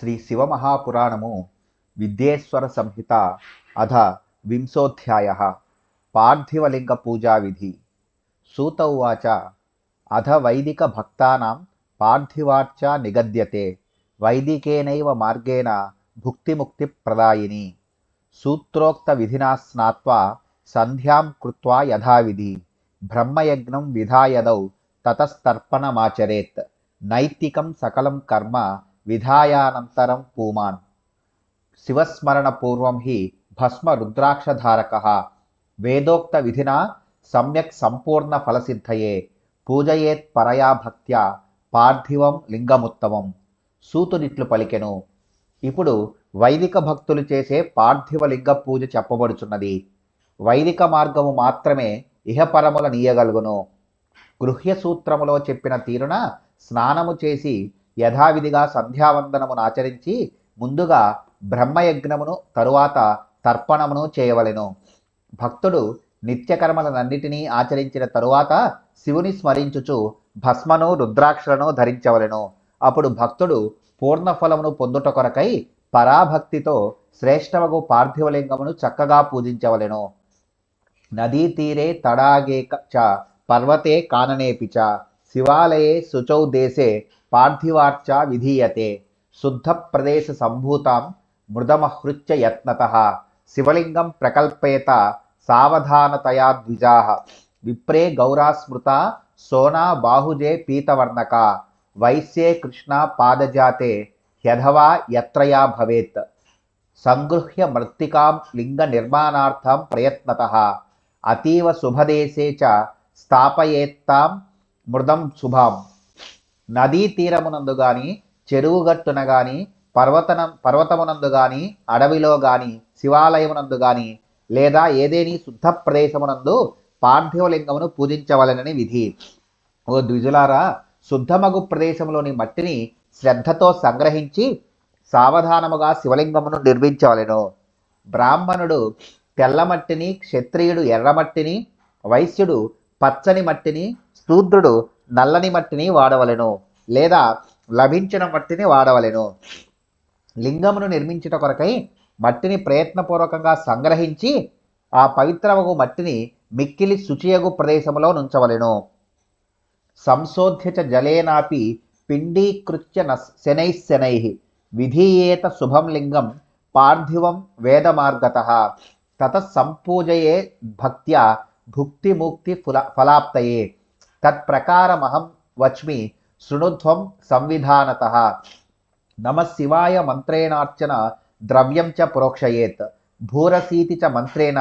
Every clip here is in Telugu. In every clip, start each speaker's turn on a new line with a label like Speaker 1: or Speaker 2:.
Speaker 1: శ్రీ శివమహాపురాణము విద్యేశ్వర సంహిత అధ వింశోధ్యాయ పార్థివలింగ పూజా విధి. సూత ఉవాచ అధ వైదిక భక్తానాం పార్థివార్చ నిగద్యతే వైదికేనైవ మార్గేణ భుక్తిముక్తి ప్రదాయిని. సూత్రోక్త విధినా స్నాత్వా సంధ్యాం కృత్వా యథావిధి బ్రహ్మయజ్ఞం విధాయదౌ తతస్తర్పణమాచరేత్. నైతికం సకలం కర్మ విధాయానంతరం పూమాన్. శివస్మరణ పూర్వం హి భస్మ రుద్రాక్షధారకః వేదోక్త విధినా సమ్యక్ సంపూర్ణ ఫలసిద్ధయే పూజయేత్ పరయా భక్త్యా పార్థివం లింగముత్తమం. సూతునిట్లు పలికెను. ఇప్పుడు వైదిక భక్తులు చేసే పార్థివ లింగ పూజ చెప్పబడుచున్నది. వైదిక మార్గము మాత్రమే ఇహపరముల నీయగలుగును. గృహ్య సూత్రములో చెప్పిన తీరున స్నానము చేసి యథావిధిగా సంధ్యావందనమును ఆచరించి ముందుగా బ్రహ్మయజ్ఞమును తరువాత తర్పణమును చేయవలెను. భక్తుడు నిత్యకర్మలనన్నిటినీ ఆచరించిన తరువాత శివుని స్మరించుచు భస్మను రుద్రాక్షలను ధరించవలెను. అప్పుడు భక్తుడు పూర్ణఫలమును పొందుట కొరకై పరాభక్తితో శ్రేష్టమగు పార్థివలింగమును చక్కగా పూజించవలెను. నదీ తీరే తడాగే చ పర్వతే కాననేపి చ శివాలయే శుచౌ దేశే పార్థివార్చ విధీయతే. శుద్ధ ప్రదేశ సంభూతాం మృదమహృత్య యత్నతః శివలింగం ప్రకల్పేత సావధానతయా ద్విజాః. విప్రే గౌరా స్మృతా సోనా బాహుజే పీతవర్ణక వైశ్యే కృష్ణ పాదజాతే హ్యధవా యత్రయా భవేత్. సంగృహ్య మృత్తికాం లింగ నిర్మాణార్థం ప్రయత్నతః అతీవ శుభదేశే చ స్థాపయేత్తాం మృదం శుభాం. నదీ తీరమునందు గాని చెరువుగట్టున గాని పర్వతమునందు గాని అడవిలో గాని శివాలయమునందు గాని లేదా ఏదేని శుద్ధ ప్రదేశమునందు పార్థివలింగమును పూజించవలెనని విధి. ఓ ద్విజులారా, శుద్ధమగు ప్రదేశంలోని మట్టిని శ్రద్ధతో సంగ్రహించి సావధానముగా శివలింగమును నిర్మించవలెను. బ్రాహ్మణుడు తెల్లమట్టిని, క్షత్రియుడు ఎర్రమట్టిని, వైశ్యుడు పచ్చని మట్టిని, శూద్రుడు నల్లని మట్టిని వాడవలెను లేదా లభించిన మట్టిని వాడవలెను. లింగమును నిర్మించుట కొరకై మట్టిని ప్రయత్నపూర్వకంగా సంగ్రహించి ఆ పవిత్రమగు మట్టిని మిక్కిలి శుచియగు ప్రదేశములో నుంచవలెను. సంశోధ్య చ జలేనాపి పిండీకృత్య శనైః విధీయేత శుభం లింగం పార్థివం వేదమార్గతః తతః సంపూజయే భక్త్యా భుక్తిముక్తి ఫలాప్తయే. తత్ప్రకారమహం వచ్మి శృణుధ్వం సంవిధానతః. నమః శివాయ మంత్రేణార్చన ద్రవ్యం చ ప్రోక్షయేత్. భూరసీతి చ మంత్రేణ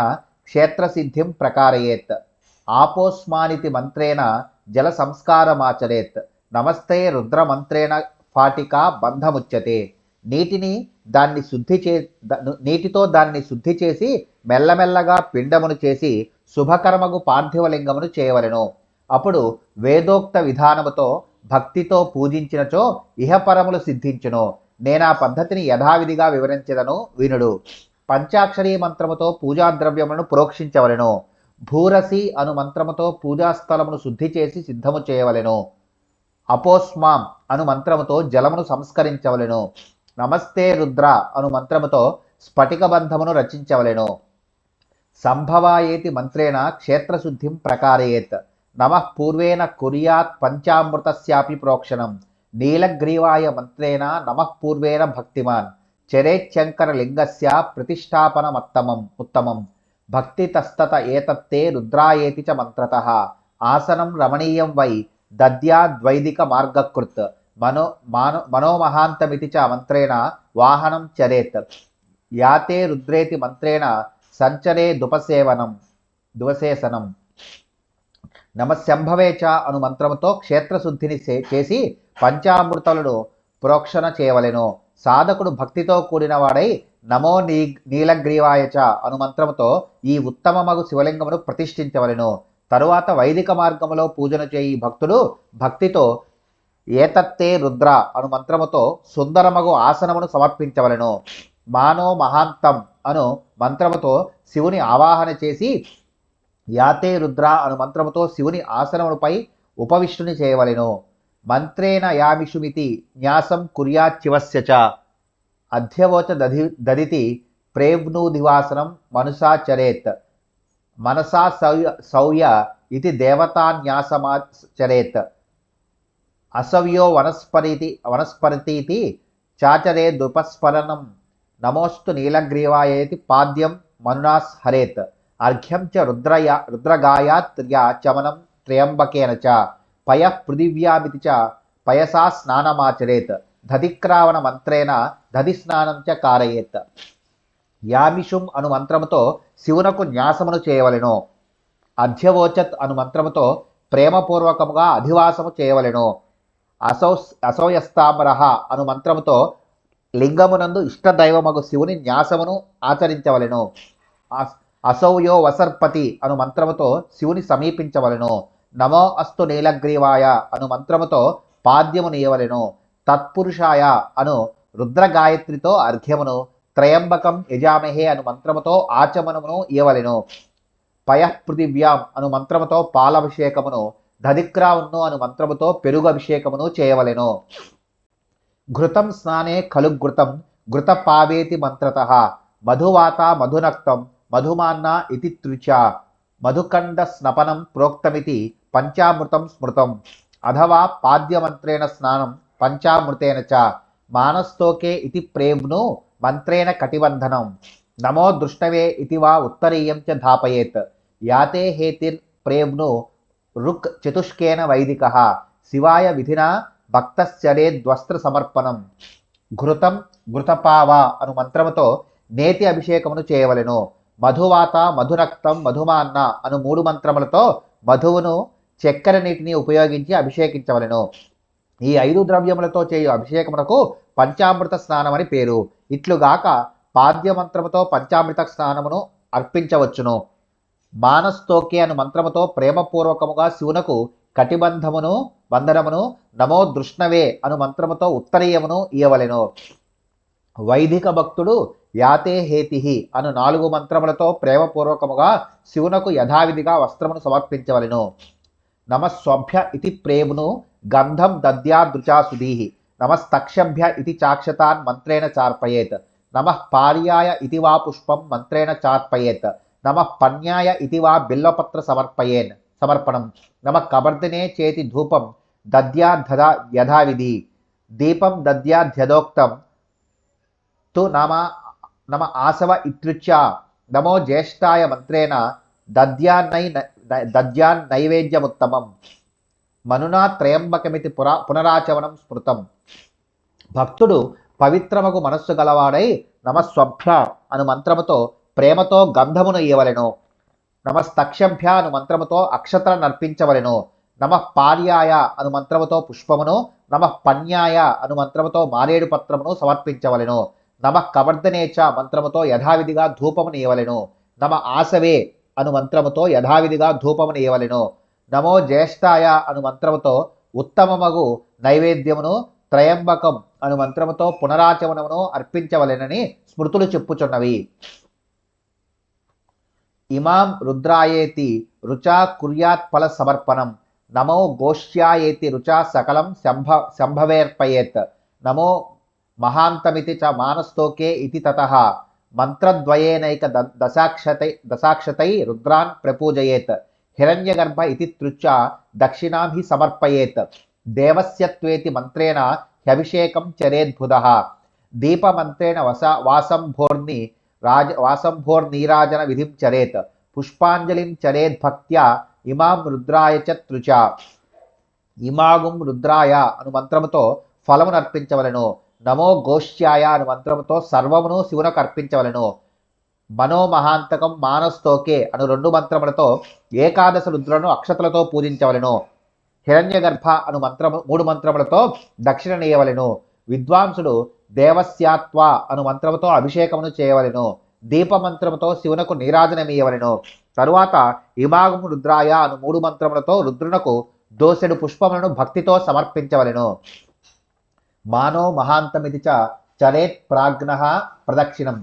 Speaker 1: క్షేత్రసిద్ధిం ప్రకారయేత్. ఆపోస్మానితి మంత్రేణ జల సంస్కారమాచరేత్. నమస్తే రుద్రమంత్రేణ ఫాటికా బంధముచ్యతే. నీటితో దాన్ని శుద్ధి చేసి మెల్లమెల్లగా పిండమును చేసి శుభకర్మగు పార్థివలింగమును చేయవలెను. అప్పుడు వేదోక్త విధానముతో భక్తితో పూజించినచో ఇహపరములు సిద్ధించును. నేనా పద్ధతిని యథావిధిగా వివరించెదను, వినుడు. పంచాక్షరీ మంత్రముతో పూజాద్రవ్యములను ప్రోక్షించవలెను. భూరసి అను మంత్రముతో పూజాస్థలమును శుద్ధి చేసి సిద్ధము చేయవలెను. అపోస్మాం అను మంత్రముతో జలమును సంస్కరించవలెను. నమస్తే రుద్ర అను మంత్రముతో స్ఫటికబంధమును రచించవలెను. సంభవాయేతి మంత్రేణ క్షేత్రశుద్ధిం ప్రకారయేత్. నమః పూర్వేణ కుర్యాత్ పంచామృతస్యాపి ప్రోక్షణం. నీలగ్రీవాయ మంత్రేణ నమః పూర్వేణ భక్తిమాన్ చరేచ్చంకర లింగస్య ప్రతిష్టాపనముత్తమం. భక్తితస్తత ఏతత్తే రుద్రాయేతి చ మంత్రతః. ఆసనం రమణీయం వై దద్యాద్వైదిక మార్గకృత్. మనోమహాంతమితి చ మంత్రేణ వాహనం చరేత్. యాతే రుద్రేతి మంత్రేణ సంచరే దువసేసనం. నమశంభవే చ అను మంత్రముతో క్షేత్రశుద్ధిని చేసి పంచామృతలను ప్రోక్షణ చేయవలెను. సాధకుడు భక్తితో కూడిన వాడై నమో నీలగ్రీవాయ చ అను మంత్రముతో ఈ ఉత్తమమగు శివలింగమును ప్రతిష్ఠించవలెను. తరువాత వైదిక మార్గములో పూజను చేయి భక్తుడు భక్తితో ఏతత్తే రుద్ర అను మంత్రముతో సుందరమగు ఆసనమును సమర్పించవలెను. మానో మహాంతం అను మంత్రముతో శివుని ఆవాహన చేసి యాతే రుద్ర అను మంత్రముతో శివుని ఆసనముపై ఉపవిష్టుని చేయవలెను. మంత్రేణ యామిషుమితి న్యాసం కుర్యాచ్చివస్య చ. అధ్యవోచ దదితి ప్రేమ్నూదివాసనం మనసా చరేత్ మనసా సౌయ ఇది దేవతాన్యాసమాచరేత్ అసవ్యో వనస్పరితీతి చాచరేదుపస్ఫరణం నమోస్తు నీలగ్రీవాయేతి పాద్యం మనునాస్ హరేత్ అర్ఘ్యం చ రుద్రగాయాత్ర్యా చమనం త్రయంబకేన చ పయః పృథివ్యామితి చ పయసా స్నానమాచరేత్ దధిక్రావణ మంత్రేణ దధి స్నానం చ కారయేత్. యామిషుం అను మంత్రముతో శివునకు న్యాసమును చేయవలెను. అధ్యవోచత్ అను మంత్రముతో ప్రేమపూర్వకముగా అధివాసము చేయవలెను. అసౌయస్తామరహ అను మంత్రముతో లింగమునందు ఇష్టదైవమగు శివుని న్యాసమును ఆచరించవలెను. అసౌయో వసర్పతి అను మంత్రముతో శివుని సమీపించవలెను. నమో అస్తు నీలగ్రీవాయ అను మంత్రముతో పాద్యము నీయవలెను. తత్పురుషాయ అను రుద్రగాయత్రితో అర్ఘ్యమును, త్రయంబకం యజామహే అను మంత్రముతో ఆచమనమును ఇయవలెను. పయః పృథివ్యాం అను మంత్రముతో పాలభిషేకమును, దధిక్రావును అను మంత్రముతో పెరుగు అభిషేకమును చేయవలెను. ఘృతం స్నానే ఖలు ఘృతం ఘృతపావేతి మంత్రతః మధువాత మధునక్తం మధుమాన్న ఇతి త్రుచా మధుకండ స్నపనం ప్రోక్తమితి పంచామృతం స్మృతం. అథవా పాద్యమంత్రేణ స్నానం పంచామృతేన చ మానస్తోకే ఇతి ప్రేమ్ను మంత్రేణ కటిబంధనం. నమో దృష్టవే ఇతి వా ఉత్తరీయం చ ధాపయేత్. యాతే హేతిర్ ప్రేమ్ను రుక్ చతుష్కేన వైదికః శివాయ విధినా భక్తశ్చరేద్వస్త్ర సమర్పణం. ఘృతం ఘృతపావ అను మంత్రముతో నేతి అభిషేకమును చేయవలెను. మధువాత మధురక్తం మధుమాన్న అను 3 మంత్రములతో మధువును చక్కెర నీటిని ఉపయోగించి అభిషేకించవలెను. ఈ 5 ద్రవ్యములతో చేయు అభిషేకమునకు పంచామృత స్నానమని పేరు. ఇట్లుగాక పాద్యమంత్రముతో పంచామృత స్నానమును అర్పించవచ్చును. మానస్తోకే అను మంత్రముతో ప్రేమపూర్వకముగా శివునకు బంధనమును నమో దృష్ణవే అను మంత్రముతో ఉత్తరీయమును ఇయవలెను. వైదిక భక్తుడు యాతే హేతిహి అను 4 మంత్రములతో ప్రేమపూర్వకముగా శివునకు యథావిధిగా వస్త్రమును సమర్పించవలెను. నమస్వభ్య ఇతి ప్రేమ్ను గంధం దద్యాదృచాసుధీః నమస్తక్షభ్య ఇతి చాక్షతాన్ మంత్రేణ చార్పయేత్. నమః పార్యాయ ఇతి వా పుష్పం మంత్రేణ చార్పయేత్. నమః పన్యాయ ఇతి వా బిల్వపత్ర సమర్పణం. నమః కబర్దినే చేతి ధూపం దద్యాద్ధదా యథావిధి దీపం దద్యాధ్యదోక్తం తు నమ ఆసవ ఇత్రుచ్య. నమో జ్యేష్ఠాయ మంత్రేణ దద్యాన్నైవేద్యముత్తమం. మనునా త్రయంబకమితి పునరాచవనం స్మృతం. భక్తుడు పవిత్రమగు మనస్సు గలవాడై నమస్వభ్య అను మంత్రముతో ప్రేమతో గంధమును ఇయ్యవలెను. నమస్తక్షభ్య అను మంత్రముతో అక్షతలను నర్పించవలెను. నమః పార్యాయ అను మంత్రముతో పుష్పమును, నమః పన్యాయ అను మంత్రముతో మారేడు పత్రమును సమర్పించవలెను. నమః కవర్ధనేచ మంత్రముతో యథావిధిగా ధూపమును ఇయ్యవలెను. నమ ఆసవే అను మంత్రముతో యథావిధిగా ధూపమును ఇయ్యవలెను. నమో జ్యేష్ఠాయ అను మంత్రముతో ఉత్తమమగు నైవేద్యమును, త్రయంబకం అను మంత్రముతో పునరాచమనమును అర్పించవలెనని స్మృతులు చెప్పుచున్నవి. ఇమాం రుద్రాయేతి రుచా కుర్యాత్ ఫల సమర్పణం. నమో గోష్యాయేతి రుచా సకలం సంభవేర్పయేత్. నమో మహాంతమితి చ మానస్తోకే ఇతి తతః మంత్రద్వయేనైక దశాక్షతై రుద్రాన్ ప్రపూజయేత్. హిరణ్యగర్భ ఇతి తృచ్చ దక్షిణాం హి సమర్పయేత్. దేవస్యత్వేతి మంత్రేణ హ్యభిషేకం చరేద్బుధః. దీపమంత్రేణ వాసంభోర్నీరాజన విధిం చరేత్. పుష్పాంజలిం చరేద్భక్త్యా ఇమాం రుద్రాయ చ తృచ. ఇమాగుం రుద్రాయ అను మంత్రముతో ఫలమును అర్పించవలెను. నమో గోష్యాయ అను మంత్రముతో సర్వమును శివునకు అర్పించవలెను. మనోమహాంతకం మానస్తోకే అను 2 మంత్రములతో ఏకాదశ రుద్రులను అక్షతలతో పూజించవలెను. హిరణ్యగర్భ అను 3 మంత్రములతో దక్షిణ నీయవలెను. విద్వాంసుడు దేవస్యాత్వ అను మంత్రముతో అభిషేకమును చేయవలెను. దీపమంత్రముతో శివునకు నీరాజనమీయవలెను. తరువాత ఇమాగం రుద్రాయ అను 3 మంత్రములతో రుద్రునకు దోసెడు పుష్పములను భక్తితో సమర్పించవలెను. మానో మహాంతమితి చ చరేత్ ప్రాజ్ఞః ప్రదక్షిణం.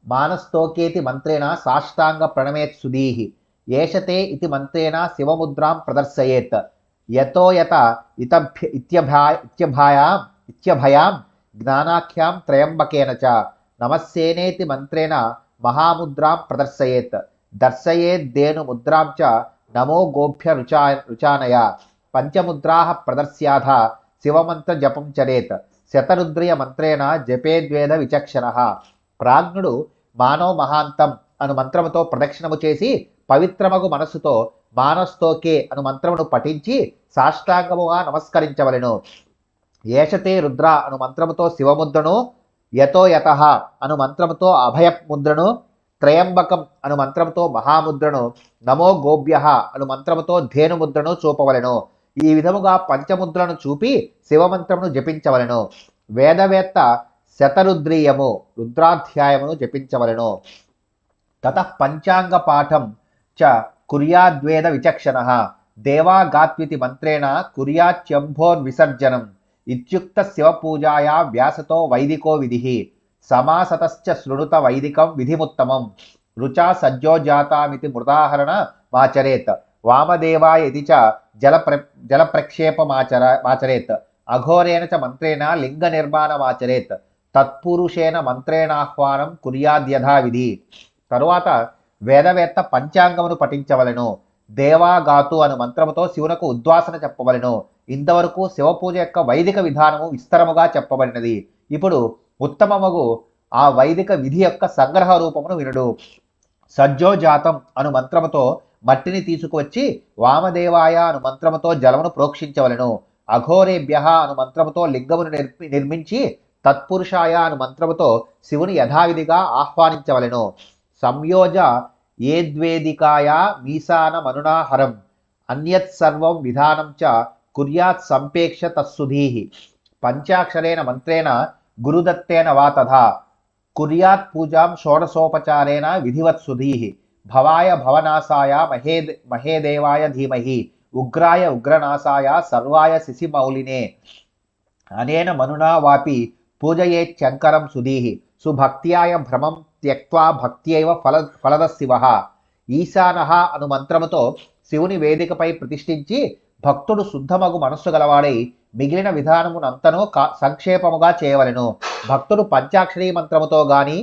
Speaker 1: మానస్తోకేతి మంత్రేణ సాష్టాంగ ప్రణమేత్ సుధీః. ఏషతే ఇతి మంత్రేణ శివముద్రాం ప్రదర్శయేత్. యతో యత ఇత్యభయాం జ్ఞానాఖ్యాం త్రయంబకేన చ నమస్సేనేతి మంత్రేణ మహాముద్రాం ప్రదర్శయేత్ దర్శయేద్దేను ముద్రాం చ నమో గోభ్య రుచానయ పంచముద్రాః ప్రదర్శ్యాధ శివమంత్ర జపం చరేత్ శతరుద్రియ మంత్రేణ జపేద్వేద విచక్షణః. ప్రాజ్ఞుడు మానవ మహాంతం అను మంత్రముతో ప్రదక్షిణము చేసి పవిత్రమగు మనస్సుతో మానస్తోకే అను మంత్రమును పఠించి సాష్టాంగముగా నమస్కరించవలెను. ఏషతే రుద్ర అను మంత్రముతో శివముద్రను, యతో యతః అను మంత్రముతో అభయముద్రను, త్రయంబకం అను మంత్రముతో మహాముద్రను, నమో గోభ్యః అను మంత్రముతో ధేనుముద్రను చూపవలెను. ఈ విధముగా పంచముద్రను చూపి శివమంత్రమును జపించవలెను. వేదవేత్త శతరుద్రీయము రుద్రాధ్యాయమును జపించవలెను. తతః పంచాంగ పాఠం చ కుర్యాద్వేద విచక్షణః దేవాగాత్వితి మంత్రేణ కుర్యాచ్యంభోర్విసర్జనం ఇత్యుక్త శివపూజాయా వ్యాసతో వైదికో విధిః సమాసతశ్చ శృణుత వైదికం విధిముత్తమం రుచా సజ్జోజాతామితి మృదాహరణ మాచరేత్ వామదేవాయ ఇది చ జలప్రక్షేపమాచరేత్ అఘోరేణ చ మంత్రేణ లింగ నిర్మాణమాచరేత్ తత్పురుషేణ మంత్రేణాహ్వానం కుర్యాద్యథావిధి. తరువాత వేదవేత్త పంచాంగమును పఠించవలెను. దేవాగాతు అను మంత్రముతో శివునకు ఉద్వాసన చెప్పవలెను. ఇంతవరకు శివపూజ యొక్క వైదిక విధానము విస్తరముగా చెప్పబడినది. ఇప్పుడు ఉత్తమమగు ఆ వైదిక విధి యొక్క సంగ్రహ రూపమును వినుడు. సజ్జోజాతం అను మంత్రముతో మట్టిని తీసుకువచ్చి వామదేవాయ అను మంత్రముతో జలమును ప్రోక్షించవలెను. అఘోరేభ్య అను మంత్రముతో లింగమును నిర్మించి తత్పురుషాయ అను మంత్రముతో శివుని యథావిధిగా ఆహ్వానించవలెను. సంయోజ ఏద్వేదికాయ మీసానమనునాహరం అన్యత్ సర్వం విధానం చ కుర్యాత్ సంపేక్ష తస్సుధీః పంచాక్షరేణ మంత్రేణ గురుదత్తేన వా తథా కుర్యాత్ పూజాం షోడశోపచారేణ విధివత్సుధీః భవాయ భవనాశాయ మహేదేవాయ ధీమహి ఉగ్రాయ ఉగ్రనాశాయ సర్వాయ శిశిమౌలినే అనేన మనునా వాపి పూజయేచ్చంకరం సుధీః సుభక్త్యాయ భ్రమం త్యక్త్వా భక్త్యైవ ఫలద శివః. ఈశానః అను మంత్రముతో శివుని వేదికపై ప్రతిష్ఠించి భక్తుడు శుద్ధమగు మనస్సు గలవాడై మిగిలిన విధానమునంతను సంక్షేపముగా చేయవలెను. భక్తుడు పంచాక్షరీ మంత్రముతో గాని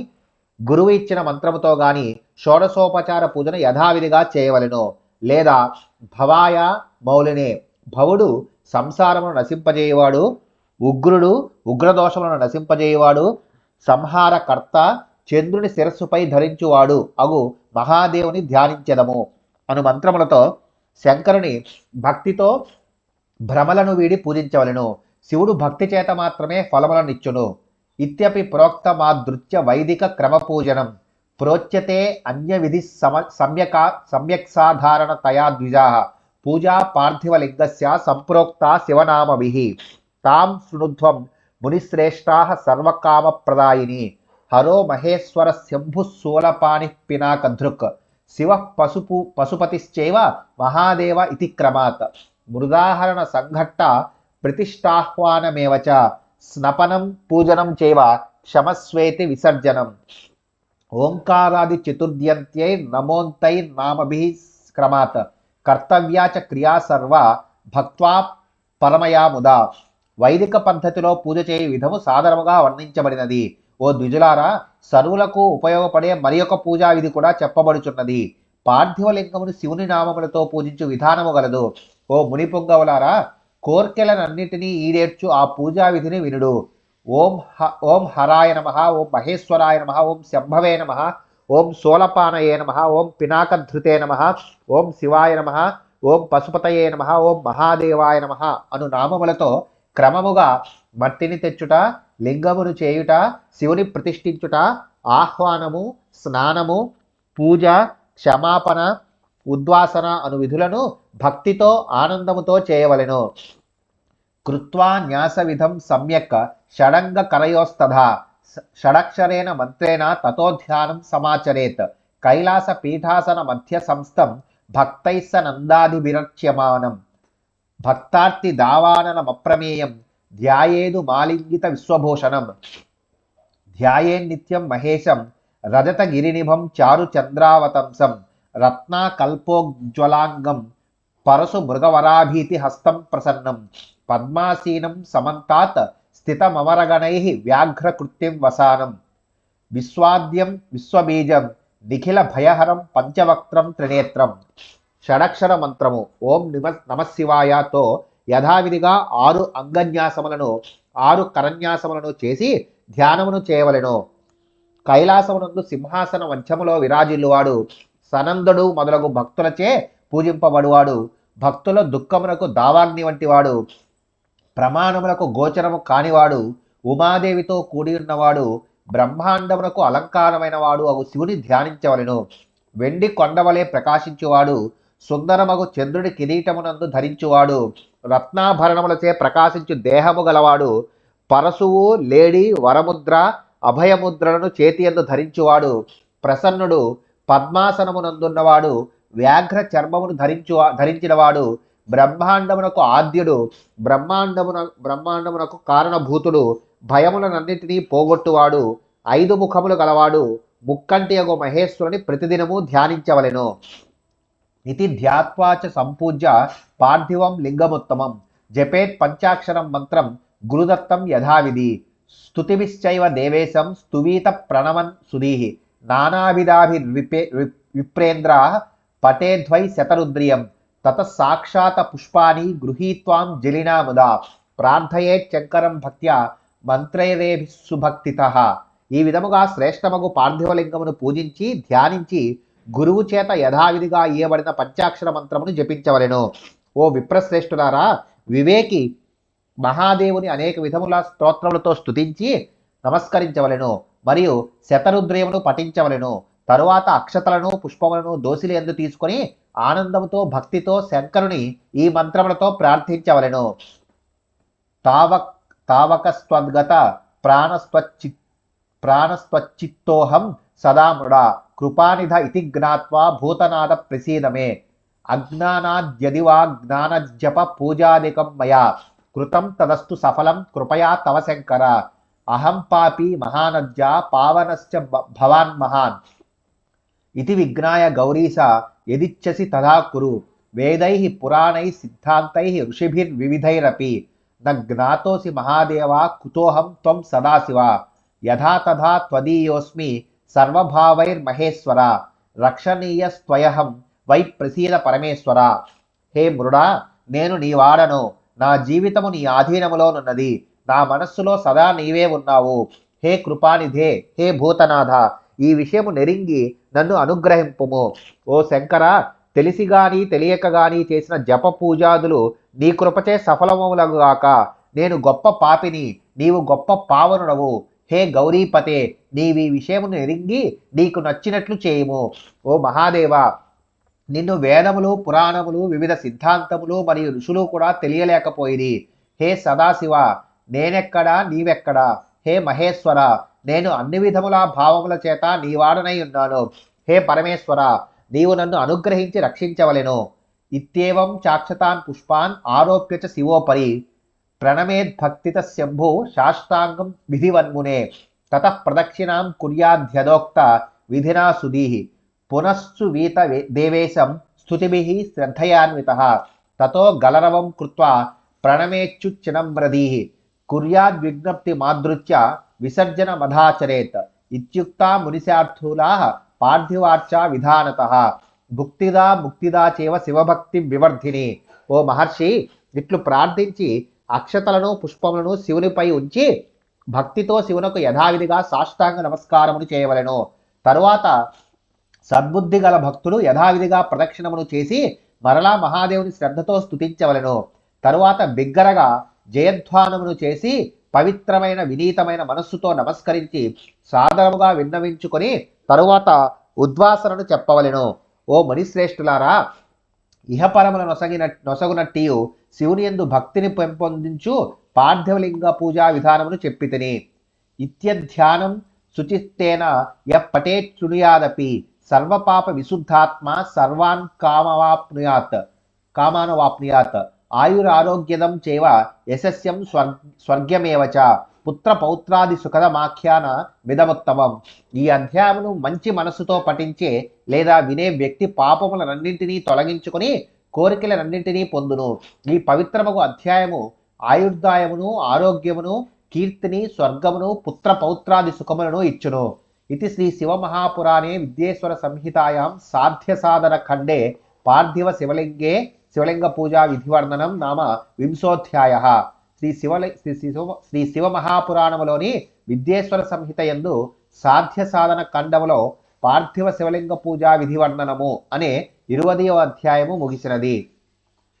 Speaker 1: గురువు ఇచ్చిన మంత్రముతో గాని షోడశోపచార పూజను యథావిధిగా చేయవలెను. లేదా భవాయ మౌలినే భవుడు సంసారమును నశింపజేయవాడు, ఉగ్రుడు ఉగ్రదోషములను నశింపజేయవాడు, సంహారకర్త చంద్రుని శిరస్సుపై ధరించువాడు అగు మహాదేవుని ధ్యానించెదము అను మంత్రములతో శంకరుని భక్తితో భ్రమలను వీడి పూజించవలెను. శివుడు భక్తి చేత మాత్రమే ఫలములనిచ్చును. ఇత్యపి ప్రోక్తమాదృత్య వైదిక క్రమపూజనం ప్రోచ్యతే అన్యవిధి సమ్యక్సాధారణతయా ద్విజాః పూజా పార్థివలింగస్య సంప్రోక్త శివనామభిః తాం శృణుధ్వం మునిశ్రేష్టాః సర్వకామప్రదాయిని హరో మహేశ్వర శంభుః శూలపాణిః పినాకధృక్ శివః పశుపతిశ్చైవ మహాదేవ ఇతి క్రమాత్ మృదాహరణ సంఘట్ట ప్రతిష్టాహ్వానమేవ చ స్నపనం పూజనం చైవ క్షమస్వేతి విసర్జనం ఓంకారాది చతుర్ద్యంత్యై నమోంతైర్నామభిః క్రమాత్ కర్తవ్యా చ క్రియా సర్వ భక్త్వా పరమయా ముదా. వైదిక పద్ధతిలో పూజ చేయ విధము సాధారణముగా వర్ణించబడినది. ఓ ద్విజులారా, సర్వులకు ఉపయోగపడే మరి ఒక పూజా విధి కూడా చెప్పబడుచున్నది. పార్థివలింగమును శివుని నామములతో పూజించు విధానము గలదు. ఓ మునిపుంగవులారా, కోర్కెలనన్నిటినీ ఈడేర్చు ఆ పూజా విధిని వినుడు. ఓం హరాయ నమః, ఓం మహేశ్వరాయ నమః, ఓం శంభవే నమః, ఓం శూలపానయే నమః, ఓం పినాకధృతే నమః, ఓం శివాయ నమః, ఓం పశుపతయే నమః, ఓం మహాదేవాయ నమః అను నామములతో క్రమముగా మట్టిని తెచ్చుట, లింగమును చేయుట, శివుని ప్రతిష్ఠించుట, ఆహ్వానము, స్నానము, పూజ, క్షమాపణ, ఉద్వాసన అను విధులను భక్తితో ఆనందముతో చేయవలెను. కృత్వా న్యాస విధం సమ్యక్ షడంగ కరయోస్తథా షడక్షరేణ మంత్రేణ తతోధ్యానం సమాచరేత్ కైలాస పీఠాసన మధ్య సంస్థం భక్తైస్స నందాదిభిరచ్యమానం భక్తార్తి దావాననమప్రమేయం ధ్యాయేదు మాలింగిత విశ్వభూషణం ధ్యాయేన్నిత్యం మహేశం రజతగిరినిభం చారు చంద్రావతంసం రత్నాకల్పోజ్వలాంగం పరశు మృగవరాభీతి హస్తం ప్రసన్నం పద్మాసీనం సమంతాత్ స్థితమమరగణై వ్యాఘ్రకృత్యం వసానం విశ్వాద్యం విశ్వబీజం నిఖిల భయహరం పంచవక్త్రం త్రినేత్రం. షడక్షర మంత్రము ఓం నమశివాయతో యథావిధిగా 6 అంగన్యాసములను 6 కరన్యాసములను చేసి ధ్యానమును చేయవలెను. కైలాసమునందు సింహాసన వంచములో విరాజిల్లువాడు, సనందుడు మొదలగు భక్తులచే పూజింపబడువాడు, భక్తుల దుఃఖమునకు దావాగ్ని వంటివాడు, ప్రమాణములకు గోచరము కానివాడు, ఉమాదేవితో కూడి ఉన్నవాడు, బ్రహ్మాండమునకు అలంకారమైన వాడు అగు శివుని ధ్యానించవలెను. వెండి కొండవలే ప్రకాశించువాడు, సుందరమగు చంద్రుడి కిరీటమునందు ధరించువాడు, రత్నాభరణములచే ప్రకాశించు దేహము గలవాడు, పరశువు లేడి వరముద్ర అభయముద్రలను చేతియందు ధరించువాడు, ప్రసన్నుడు, పద్మాసనమునందున్నవాడు, వ్యాఘ్ర చర్మమును ధరించినవాడు, బ్రహ్మాండమునకు ఆద్యుడు, బ్రహ్మాండమునకు కారణభూతుడు, భయములనన్నిటినీ పోగొట్టువాడు, 5 ముఖములు గలవాడు, ముక్కంటియగు మహేశ్వరుని ప్రతిదినము ధ్యానించవలెను. ఇది ధ్యాత్వాచ సంపూజ్య పార్థివం లింగముత్తమం జపేత్ పంచాక్షరం మంత్రం గురుదత్తం యథావిధి. స్తుతిభిశ్చైవ దేవేశం స్తువీత ప్రణమన్ సుధీః నానావిధాభిర్విప్రేంద్ర పటేద్వై శతరుద్రియం తతః సాక్షాత్ పుష్పాని గృహీత్వాం జలినా ముదా ప్రార్థయేత్ శంకరం భక్త్యా మంత్రైరేభిస్సుభక్తితః. ఈ విధముగా శ్రేష్టమగు పార్థివలింగమును పూజించి ధ్యానించి గురువు చేత యథావిధిగా ఇయ్యబడిన పంచాక్షర మంత్రమును జపించవలెను. ఓ విప్రశ్రేష్ఠులారా, వివేకి మహాదేవుని అనేక విధముల స్తోత్రములతో స్తుతించి నమస్కరించవలెను మరియు శతరుద్రయమును పఠించవలెను. తరువాత అక్షతలను పుష్పములను దోసిలి యందు తీసుకొని ఆనందముతో భక్తితో శంకరుని ఈ మంత్రములతో ప్రార్థించవలెను. తావకస్త్వద్గత ప్రాణస్త్వచ్చిత్తోహం సదా మృడా కృపానిధ ఇతి జ్ఞాత్వా భూతనాద ప్రసీదమే. అజ్ఞానాద్యది వా జ్ఞానజప పూజాదికం మయా కృతం తదస్తు సఫలం కృపయా తవ శంకర. అహం పాపి మహానద్య పావనశ్చ భవాన్ మహాన్ ఇతి విజ్ఞాయ గౌరీశ యదిచ్ఛసి తథా కురు. వేదైః పురాణైః సిద్ధాంతైః ఋషిభిర్వివిధైరపి న జ్ఞాతోసి మహాదేవ కుతోహం త్వం సదాశివ. యథా తథా త్వదీయోస్మి సర్వభావైర్మహేశ్వర రక్షణీయస్త్వయహం వై ప్రసీద పరమేశ్వర. హే మృడా, నేను నీ వాడను, నా జీవితము నీ ఆధీనములోనున్నది, నా మనస్సులో సదా నీవే ఉన్నావు. హే కృపానిధే, హే భూతనాథ, ఈ విషయము నెరింగి నన్ను అనుగ్రహింపుము. ఓ శంకర, తెలిసి గాని తెలియక గాని చేసిన జప పూజాదులు నీ కృపచే సఫలమవులగాక. నేను గొప్ప పాపిని, నీవు గొప్ప పావనుడవు. హే గౌరీపతే, నీవి విషయమును నెరింగి నీకు నచ్చినట్లు చేయుము. ఓ మహాదేవ, నిన్ను వేదములు పురాణములు వివిధ సిద్ధాంతములు మరియు ఋషులు కూడా తెలియలేకపోయిరి. హే సదాశివ, నేనెక్కడా నీవెక్కడా. హే మహేశ్వర, నేను అన్ని విధముల భావముల చేత నీవాడనై ఉన్నాను. హే పరమేశ్వర, నీవు నన్ను అనుగ్రహించి రక్షించవలెను. ఇత్యేవం చాక్షతాన్ పుష్పాన్ ఆరోప్య చ శివోపరి ప్రణమేద్భక్తిత శంభు శాష్టాంగం విధివన్మునే. తతః ప్రదక్షిణాం కుర్యాద్యదోక్త విధినా సుధీః పునశ్చు వీత దేవేశం స్తుతిభిః శ్రద్ధయాన్వితః. తతో గలరవం కృత్వా ప్రణమేచ్చు చినంబ్రదీః కుర్యాద్విజ్ఞప్తి మాదృత్య విసర్జన మధాచరేత్. ఇత్యుక్తా మునిశార్థూలాః పార్థివార్చా విధానతః భుక్తిదా ముక్తిదా చేవ శివభక్తి వివర్ధిని. ఓ మహర్షి, ఇట్లు ప్రార్థించి అక్షతలను పుష్పములను శివునిపై ఉంచి భక్తితో శివునకు యథావిధిగా సాష్టాంగ నమస్కారమును చేయవలెను. తరువాత సద్బుద్ధి గల భక్తుడు యథావిధిగా ప్రదక్షిణమును చేసి మరలా మహాదేవుని శ్రద్ధతో స్తుతించవలెను. తరువాత బిగ్గరగా జయధ్వానమును చేసి పవిత్రమైన వినీతమైన మనస్సుతో నమస్కరించి సాదరముగా విన్నవించుకొని తరువాత ఉద్వాసనను చెప్పవలెను. ఓ మునిశ్రేష్ఠులారా, ఇహపరముల నొసగునట్టియు శివుని యందు భక్తిని పెంపొందించు పార్థివలింగ పూజా విధానమును చెప్పితిని. ఇత్యధ్యానం శుచిస్తేన య పఠేత్ శృణుయాదపి సర్వపాప విశుద్ధాత్మ సర్వాన్ కామానవాప్నుయాత్. ఆయురారోగ్యదం చేవ యశస్యం స్వర్గమేవ చ పుత్ర పౌత్రాది సుఖదమాఖ్యాన మిదముత్తమం. ఈ అధ్యాయమును మంచి మనస్సుతో పఠించే లేదా వినే వ్యక్తి పాపములనన్నింటినీ తొలగించుకొని కోరికలనన్నింటినీ పొందును. ఈ పవిత్రమగు అధ్యాయము ఆయుర్దాయమును ఆరోగ్యమును కీర్తిని స్వర్గమును పుత్ర పౌత్రాది సుఖములను ఇచ్చును. ఇది శ్రీ శివమహాపురాణే విద్యేశ్వర సంహితాయాం సాధ్య సాధన ఖండే పార్థివ శివలింగ పూజా విధివర్ణనం నామ వింశోధ్యాయ. శ్రీ శివ మహాపురాణములోని విద్యేశ్వర సంహిత యందు సాధ్య సాధన ఖండములో పార్థివ శివలింగ పూజా విధివర్ణనము అనే 20వ అధ్యాయము ముగిసినది.